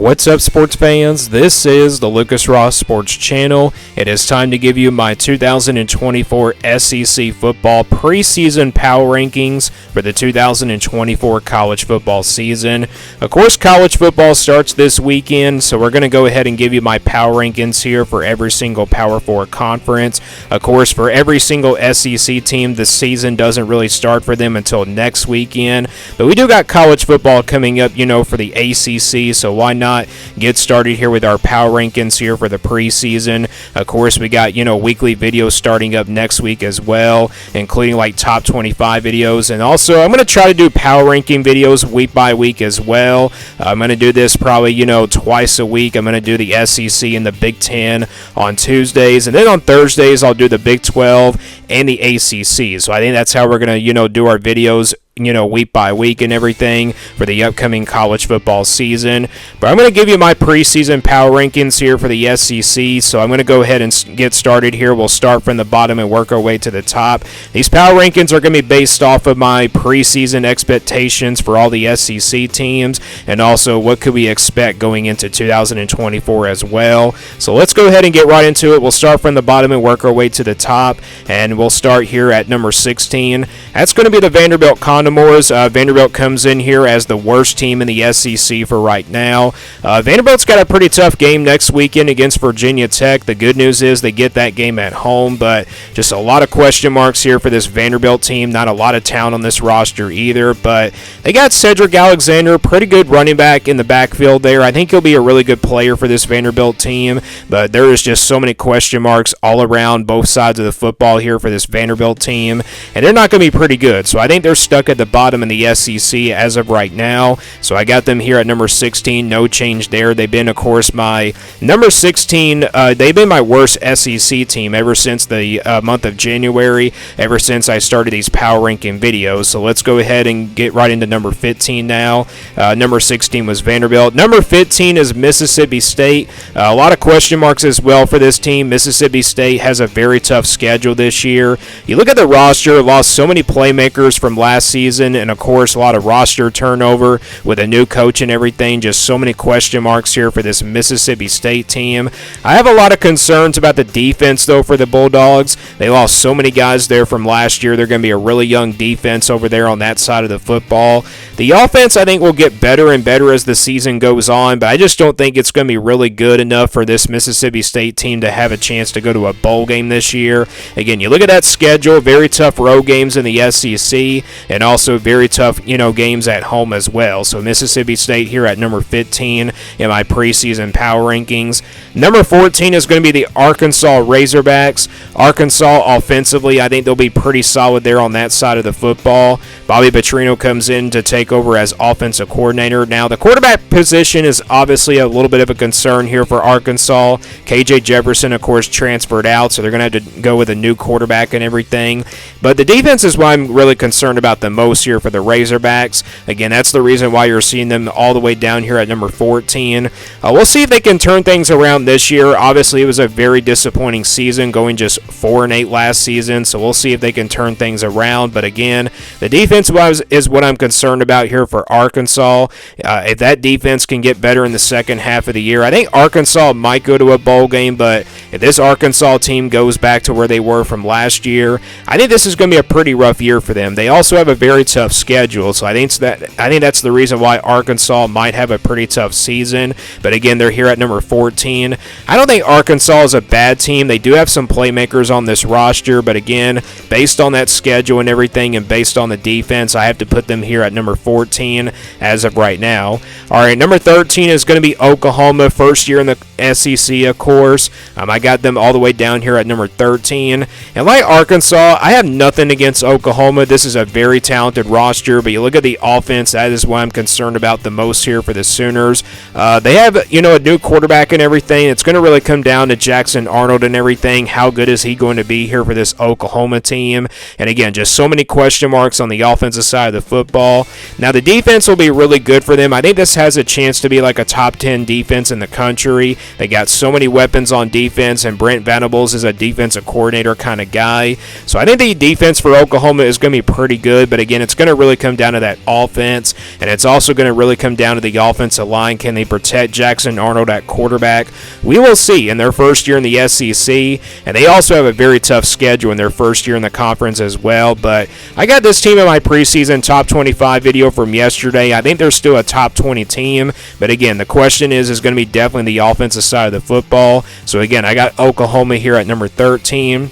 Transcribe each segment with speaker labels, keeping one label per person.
Speaker 1: What's up, sports fans? This is the Lucas Ross Sports Channel. It is time to give you my 2024 SEC football preseason power rankings for the 2024 college football season. Of course, college football starts this weekend, so we're going to go ahead and give you my power rankings here for every single Power 4 conference. Of course, for every single SEC team, the season doesn't really start for them until next weekend, but we do got college football coming up, for the ACC, so why not get started here with our power rankings here for the preseason. Of course, we got, weekly videos starting up next week as well, including like top 25 videos. And also, I'm going to try to do power ranking videos week by week as well. I'm going to do this probably, twice a week. I'm going to do the SEC and the Big Ten on Tuesdays. And then on Thursdays, I'll do the Big 12 and the ACC. So I think that's how we're going to, do our videos week by week and everything for the upcoming college football season. But I'm going to give you my preseason power rankings here for the SEC, so I'm going to go ahead and get started here. We'll start from the bottom and work our way to the top. These power rankings are going to be based off of my preseason expectations for all the SEC teams, and also what could we expect going into 2024 as well. So let's go ahead and get right into it. We'll start from the bottom and work our way to the top, and we'll start here at number 16. That's going to be the Vanderbilt Vanderbilt comes in here as the worst team in the SEC for right now. Vanderbilt's got a pretty tough game next weekend against Virginia Tech. The good news is they get that game at home, but just a lot of question marks here for this Vanderbilt team. Not a lot of talent on this roster either, but they got Cedric Alexander, pretty good running back in the backfield there. I think he'll be a really good player for this Vanderbilt team, but there is just so many question marks all around both sides of the football here for this Vanderbilt team, and they're not going to be pretty good. So I think they're stuck at the bottom in the SEC as of right now. So I got them here at number 16. No change there. They've been, of course, my number 16. They've been my worst SEC team ever since the month of January, ever since I started these power ranking videos. So let's go ahead and get right into number 15 now. Number 16 was Vanderbilt. Number 15 is Mississippi State. A lot of question marks as well for this team. Mississippi State has a very tough schedule this year. You look at the roster, lost so many playmakers from last season, and of course a lot of roster turnover with a new coach and everything. Just so many question marks here for this Mississippi State team. I have a lot of concerns about the defense though for the Bulldogs. They lost so many guys there from last year. They're going to be a really young defense over there on that side of the football. The offense I think will get better and better as the season goes on, but I just don't think it's going to be really good enough for this Mississippi State team to have a chance to go to a bowl game this year. Again, you look at that schedule, very tough road games in the SEC, and also very tough, games at home as well. So Mississippi State here at number 15 in my preseason power rankings. Number 14 is going to be the Arkansas Razorbacks. Arkansas offensively, I think they'll be pretty solid there on that side of the football. Bobby Petrino comes in to take over as offensive coordinator. Now, the quarterback position is obviously a little bit of a concern here for Arkansas. KJ Jefferson, of course, transferred out, so they're going to have to go with a new quarterback and everything. But the defense is what I'm really concerned about the most here for the Razorbacks. Again, that's the reason why you're seeing them all the way down here at number 14. We'll see if they can turn things around this year. Obviously, it was a very disappointing season, going just 4-8 last season, so we'll see if they can turn things around. But again, the defense is what I'm concerned about here for Arkansas. If that defense can get better in the second half of the year, I think Arkansas might go to a bowl game, but if this Arkansas team goes back to where they were from last year, I think this is going to be a pretty rough year for them. They also have a very tough schedule, so I think that's the reason why Arkansas might have a pretty tough season. But again, they're here at number 14. I don't think Arkansas is a bad team. They do have some playmakers on this roster, but again, based on that schedule and everything, and based on the defense, I have to put them here at number 14 as of right now. All right, number 13 is going to be Oklahoma, first year in the SEC, of course. I got them all the way down here at number 13. And like Arkansas, I have nothing against Oklahoma. This is a very talented roster, but you look at the offense, that is what I'm concerned about the most here for the Sooners. They have, a new quarterback and everything. It's going to really come down to Jackson Arnold and everything. How good is he going to be here for this Oklahoma team? And again, just so many question marks on the offensive side of the football. Now, the defense will be really good for them. I think this has a chance to be like a top 10 defense in the country. They got so many weapons on defense, and Brent Venables is a defensive coordinator kind of guy. So I think the defense for Oklahoma Oklahoma is going to be pretty good, but again, it's going to really come down to that offense, and it's also going to really come down to the offensive line. Can they protect Jackson Arnold at quarterback? We will see in their first year in the SEC, and they also have a very tough schedule in their first year in the conference as well. But I got this team in my preseason top 25 video from yesterday. I think they're still a top 20 team, but again, the question is going to be definitely the offensive side of the football. So again, I got Oklahoma here at number 13.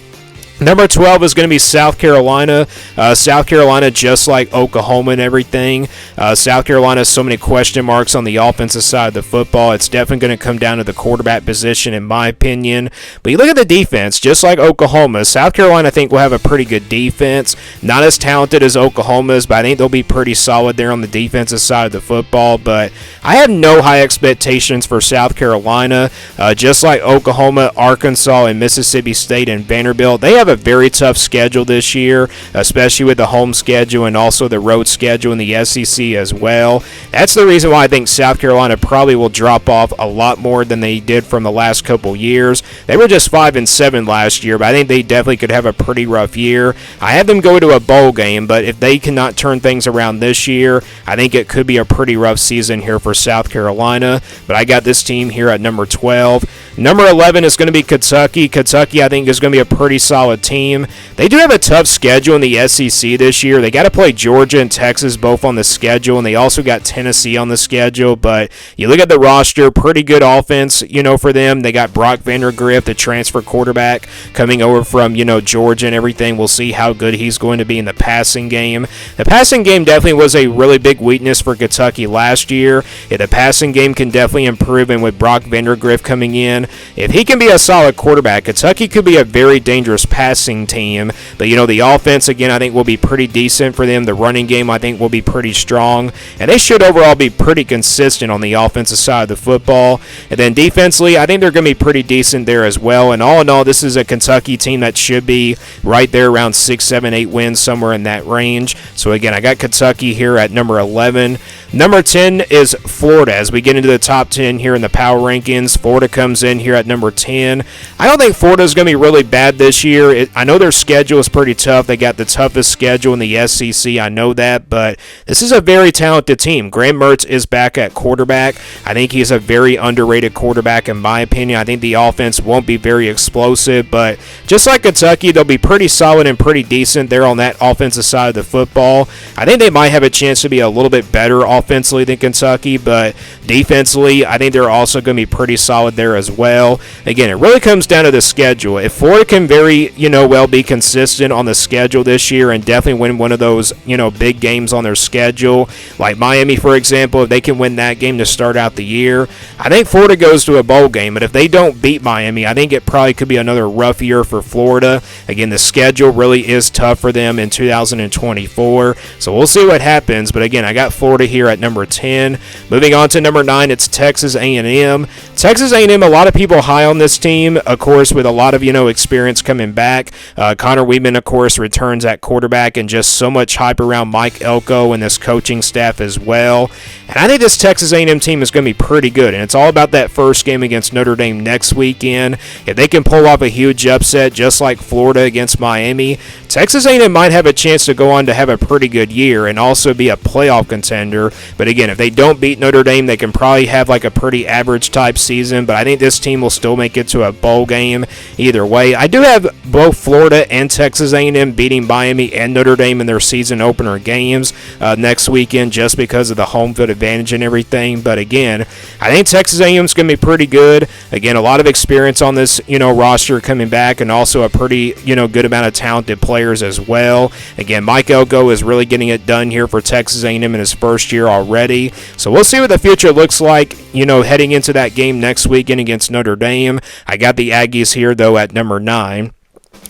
Speaker 1: Number 12 is going to be South Carolina. South Carolina, just like Oklahoma and everything. South Carolina has so many question marks on the offensive side of the football. It's definitely going to come down to the quarterback position, in my opinion. But you look at the defense, just like Oklahoma, South Carolina, I think, will have a pretty good defense. Not as talented as Oklahoma's, but I think they'll be pretty solid there on the defensive side of the football. But I have no high expectations for South Carolina. Just like Oklahoma, Arkansas, and Mississippi State and Vanderbilt, they have a very tough schedule this year, especially with the home schedule and also the road schedule in the SEC as well. That's the reason why I think South Carolina probably will drop off a lot more than they did from the last couple years. They were just 5-7 last year, but I think they definitely could have a pretty rough year. I had them go to a bowl game, but if they cannot turn things around this year, I think it could be a pretty rough season here for South Carolina. But I got this team here at number 12. Number 11 is going to be Kentucky. Kentucky, I think, is going to be a pretty solid team. They do have a tough schedule in the SEC this year. They got to play Georgia and Texas both on the schedule, and they also got Tennessee on the schedule. But you look at the roster, pretty good offense, for them. They got Brock Vandergrift, the transfer quarterback, coming over from, Georgia and everything. We'll see how good he's going to be in the passing game. The passing game definitely was a really big weakness for Kentucky last year. If the passing game can definitely improve, and with Brock Vandergrift coming in, if he can be a solid quarterback, Kentucky could be a very dangerous passing team. But, the offense, again, I think will be pretty decent for them. The running game, I think, will be pretty strong. And they should overall be pretty consistent on the offensive side of the football. And then defensively, I think they're going to be pretty decent there as well. And all in all, this is a Kentucky team that should be right there around 6, 7, 8 wins, somewhere in that range. So, again, I got Kentucky here at number 11. Number 10 is Florida. As we get into the top 10 here in the power rankings, Florida comes in here at number 10. I don't think Florida is going to be really bad this year. I know their schedule is pretty tough. They got the toughest schedule in the SEC. I know that, but this is a very talented team. Graham Mertz is back at quarterback. I think he's a very underrated quarterback in my opinion. I think the offense won't be very explosive, but just like Kentucky, they'll be pretty solid and pretty decent there on that offensive side of the football. I think they might have a chance to be a little bit better offensively than Kentucky, but defensively, I think they're also going to be pretty solid there as well. Again, it really comes down to the schedule. If Florida can very, well be consistent on the schedule this year and definitely win one of those, big games on their schedule, like Miami, for example, if they can win that game to start out the year, I think Florida goes to a bowl game. But if they don't beat Miami, I think it probably could be another rough year for Florida. Again, the schedule really is tough for them in 2024, so we'll see what happens. But again, I got Florida here at number 10. Moving on to number 9, it's Texas A&M. Texas A&M, a lot of people high on this team, of course, with a lot of, experience coming back. Connor Weidman, of course, returns at quarterback, and just so much hype around Mike Elko and this coaching staff as well. And I think this Texas A&M team is going to be pretty good, and it's all about that first game against Notre Dame next weekend. If they can pull off a huge upset just like Florida against Miami, Texas A&M might have a chance to go on to have a pretty good year and also be a playoff contender. But again, if they don't beat Notre Dame, they can probably have like a pretty average type season, but I think this team will still make it to a bowl game either way. I do have both Florida and Texas A&M beating Miami and Notre Dame in their season opener games next weekend just because of the home field advantage and everything. But again, I think Texas A&M is going to be pretty good. Again, a lot of experience on this, roster coming back, and also a pretty, good amount of talented players as well. Again, Mike Elko is really getting it done here for Texas A&M in his first year already. So we'll see what the future looks like, heading into that game next weekend against Notre Dame. I got the Aggies here, though, at number 9.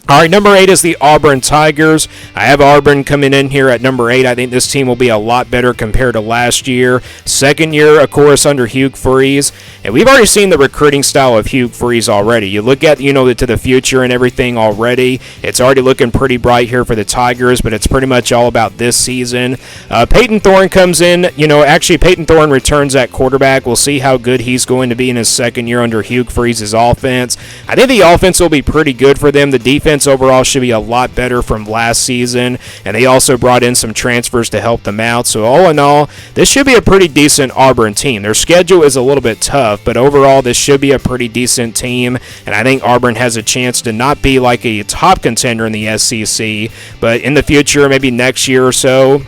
Speaker 1: All right, number 8 is the Auburn Tigers. I have Auburn coming in here at number 8. I think this team will be a lot better compared to last year. Second year, of course, under Hugh Freeze. And we've already seen the recruiting style of Hugh Freeze already. You look at, to the future and everything already. It's already looking pretty bright here for the Tigers, but it's pretty much all about this season. Peyton Thorne comes in. Actually, Peyton Thorne returns at quarterback. We'll see how good he's going to be in his second year under Hugh Freeze's offense. I think the offense will be pretty good for them. The defense defense overall should be a lot better from last season, and they also brought in some transfers to help them out. So all in all, this should be a pretty decent Auburn team. Their schedule is a little bit tough, but overall this should be a pretty decent team, and I think Auburn has a chance to not be like a top contender in the SEC, but in the future, maybe next year or so.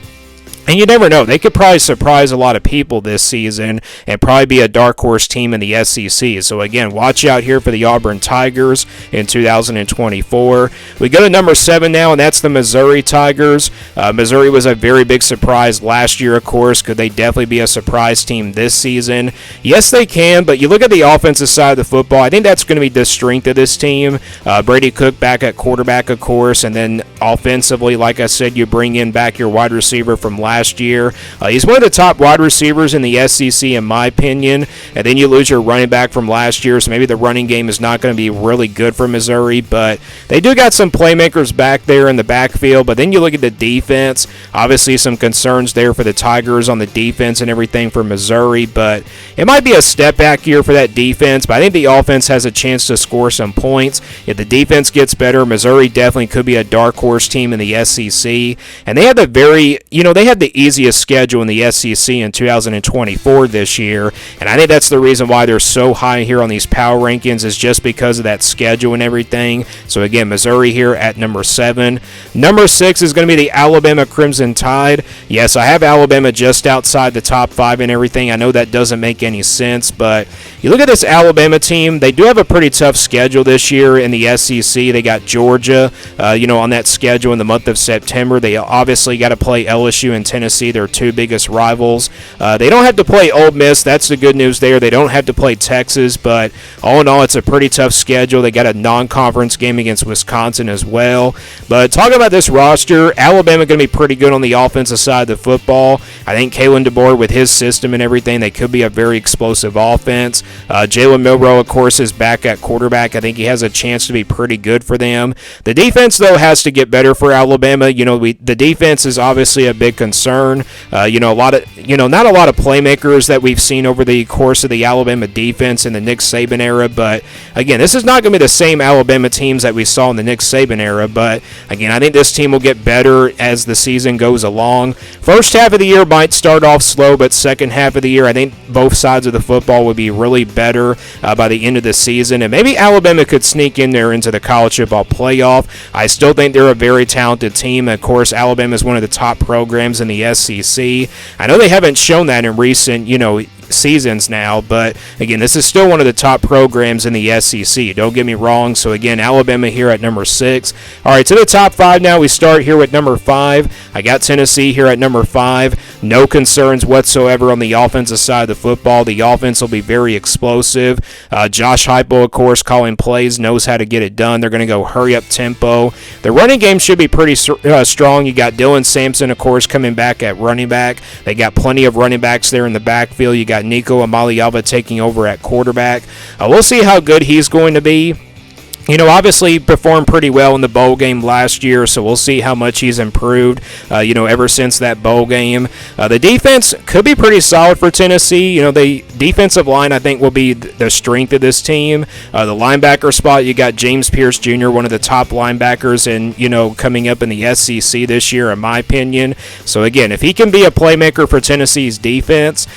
Speaker 1: And you never know. They could probably surprise a lot of people this season and probably be a dark horse team in the SEC. So, again, watch out here for the Auburn Tigers in 2024. We go to number 7 now, and that's the Missouri Tigers. Missouri was a very big surprise last year, of course. Could they definitely be a surprise team this season? Yes, they can, but you look at the offensive side of the football, I think that's going to be the strength of this team. Brady Cook back at quarterback, of course, and then offensively, like I said, you bring in back your wide receiver from last year. He's one of the top wide receivers in the SEC, in my opinion. And then you lose your running back from last year, so maybe the running game is not going to be really good for Missouri. But they do got some playmakers back there in the backfield. But then you look at the defense. Obviously, some concerns there for the Tigers on the defense and everything for Missouri. But it might be a step back year for that defense. But I think the offense has a chance to score some points. If the defense gets better, Missouri definitely could be a dark horse team in the SEC. And they have the easiest schedule in the SEC in 2024 this year, and I think that's the reason why they're so high here on these power rankings, is just because of that schedule and everything. So again, Missouri here at number 7. Number 6 is going to be the Alabama Crimson Tide. Yes, I have Alabama just outside the top 5 and everything. I know that doesn't make any sense, but you look at this Alabama team, they do have a pretty tough schedule this year in the SEC. They got Georgia, on that schedule in the month of September. They obviously got to play LSU and Tennessee, their two biggest rivals. They don't have to play Ole Miss. That's the good news there. They don't have to play Texas, but all in all, it's a pretty tough schedule. They got a non-conference game against Wisconsin as well. But talking about this roster, Alabama going to be pretty good on the offensive side of the football. I think Kalen DeBoer, with his system and everything, they could be a very explosive offense. Jalen Milroe, of course, is back at quarterback. I think he has a chance to be pretty good for them. The defense, though, has to get better for Alabama. The defense is obviously a big concern. Not a lot of playmakers that we've seen over the course of the Alabama defense in the Nick Saban era, but again, this is not going to be the same Alabama teams that we saw in the Nick Saban era, but again, I think this team will get better as the season goes along. First half of the year might start off slow, but second half of the year, I think both sides of the football would be really better by the end of the season, and maybe Alabama could sneak in there into the college football playoff. I still think they're a very talented team. Of course, Alabama is one of the top programs in the SEC. I know they haven't shown that in recent, seasons now, but again, this is still one of the top programs in the SEC. Don't get me wrong. So again, Alabama here at number 6. All right, to the top 5 now. We start here with number 5. I got Tennessee here at number 5. No concerns whatsoever on the offensive side of the football. The offense will be very explosive. Josh Heupel, of course, calling plays, knows how to get it done. They're going to go hurry up tempo. The running game should be pretty strong. You got Dylan Sampson, of course, coming back at running back. They got plenty of running backs there in the backfield. You got Nico Amaliava taking over at quarterback. We'll see how good he's going to be. Obviously performed pretty well in the bowl game last year, so we'll see how much he's improved, ever since that bowl game. The defense could be pretty solid for Tennessee. The defensive line, I think, will be the strength of this team. The linebacker spot, you got James Pierce Jr., one of the top linebackers, and, coming up in the SEC this year, in my opinion. So, again, if he can be a playmaker for Tennessee's defense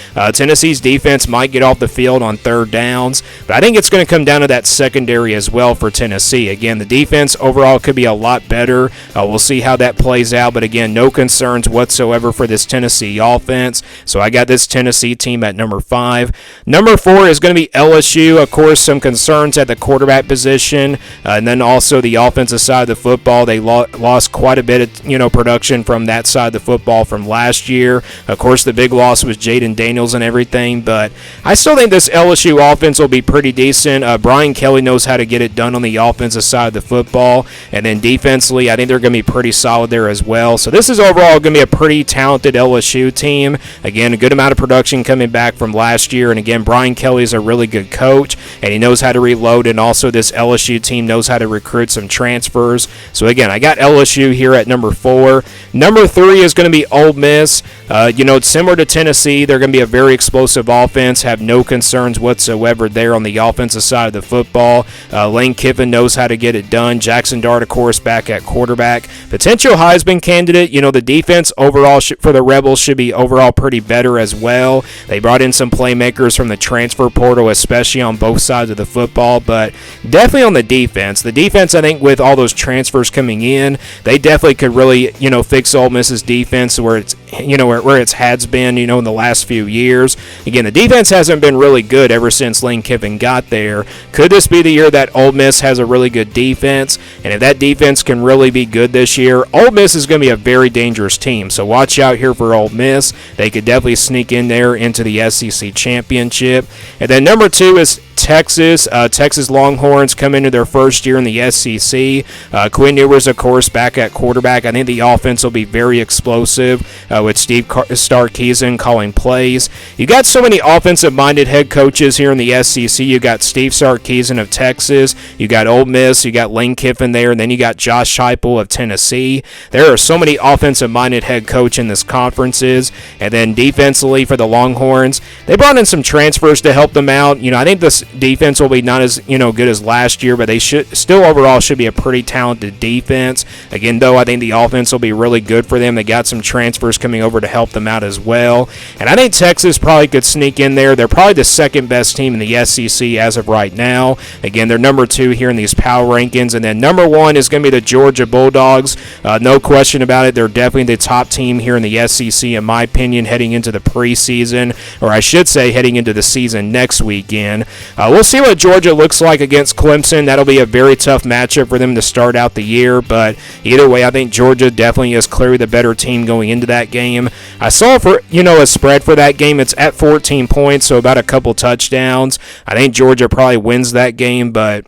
Speaker 1: might get off the field on third downs, but I think it's going to come down to that secondary as well for Tennessee. Again, the defense overall could be a lot better. We'll see how that plays out, but again, no concerns whatsoever for this Tennessee offense. So I got this Tennessee team at number 5. Number 4 is going to be LSU. Of course, some concerns at the quarterback position, and then also the offensive side of the football. They lost quite a bit of production from that side of the football from last year. Of course, the big loss was Jaden Daniels and everything, but I still think this LSU offense will be pretty decent. Brian Kelly knows how to get it done on the offensive side of the football, and then defensively, I think they're going to be pretty solid there as well. So this is overall going to be a pretty talented LSU team. Again, a good amount of production coming back from last year, and again, Brian Kelly is a really good coach, and he knows how to reload, and also this LSU team knows how to recruit some transfers. So again, I got LSU here at number 4. Number 3 is going to be Ole Miss. It's similar to Tennessee. They're going to be a very explosive offense, have no concerns whatsoever there on the offensive side of the football. Lane Kiffin Kiffin knows how to get it done. Jackson Dart, of course, back at quarterback. Potential Heisman candidate. The defense overall for the Rebels should be overall pretty better as well. They brought in some playmakers from the transfer portal, especially on both sides of the football, but definitely on the defense. The defense, I think, with all those transfers coming in, they definitely could really, fix Ole Miss's defense where it's, where it has been, in the last few years. Again, the defense hasn't been really good ever since Lane Kiffin got there. Could this be the year that Ole Miss has a really good defense? And if that defense can really be good this year, Ole Miss is going to be a very dangerous team. So watch out here for Ole Miss. They could definitely sneak in there into the SEC championship. And then number 2 is Texas. Texas Longhorns come into their first year in the SEC. Quinn Ewers, of course, back at quarterback. I think the offense will be very explosive with Steve Sarkisian calling plays. You got so many offensive-minded head coaches here in the SEC. You got Steve Sarkisian of Texas. You got Ole Miss. You got Lane Kiffin there. And then you got Josh Heupel of Tennessee. There are so many offensive-minded head coach in this conferences. And then defensively for the Longhorns, they brought in some transfers to help them out. I think this defense will be not as good as last year, but they should still overall should be a pretty talented defense. Again, though, I think the offense will be really good for them. They got some transfers coming over to help them out as well, and I think Texas probably could sneak in there. They're probably the second best team in the SEC as of right now. Again, they're number 2 here in these power rankings, and then number 1 is going to be the Georgia Bulldogs. No question about it. They're definitely the top team here in the SEC, in my opinion, heading into the preseason, or I should say heading into the season next weekend. We'll see what Georgia looks like against Clemson. That'll be a very tough matchup for them to start out the year, but either way, I think Georgia definitely is clearly the better team going into that game. I saw for a spread for that game. It's at 14 points, so about a couple touchdowns. I think Georgia probably wins that game, but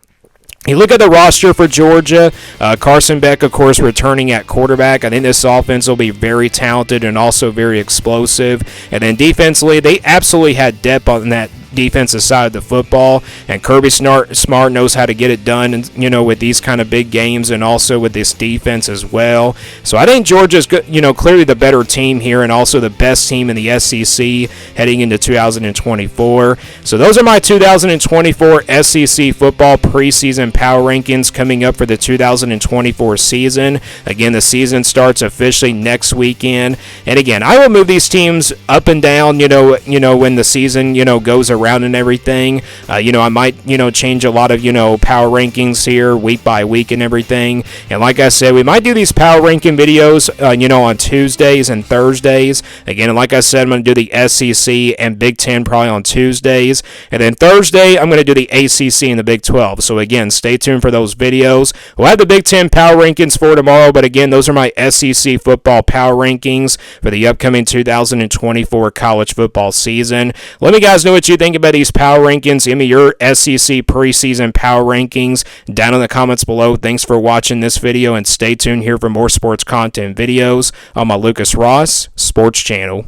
Speaker 1: you look at the roster for Georgia, Carson Beck, of course, returning at quarterback. I think this offense will be very talented and also very explosive. And then defensively, they absolutely had depth on that defensive side of the football, and Kirby Smart knows how to get it done, and with these kind of big games, and also with this defense as well. So I think Georgia's good, clearly the better team here, and also the best team in the SEC heading into 2024. So those are my 2024 SEC football preseason power rankings coming up for the 2024 season. Again, the season starts officially next weekend, and again, I will move these teams up and down. When the season goes around and everything. I might, change a lot of, power rankings here week by week and everything. And like I said, we might do these power ranking videos, on Tuesdays and Thursdays. Again, and like I said, I'm going to do the SEC and Big Ten probably on Tuesdays. And then Thursday, I'm going to do the ACC and the Big 12. So again, stay tuned for those videos. We'll have the Big Ten power rankings for tomorrow. But again, those are my SEC football power rankings for the upcoming 2024 college football season. Let me guys know what you think about these power rankings. Give me your SEC preseason power rankings down in the comments below. Thanks for watching this video, and stay tuned here for more sports content videos on my Lucas Ross Sports Channel.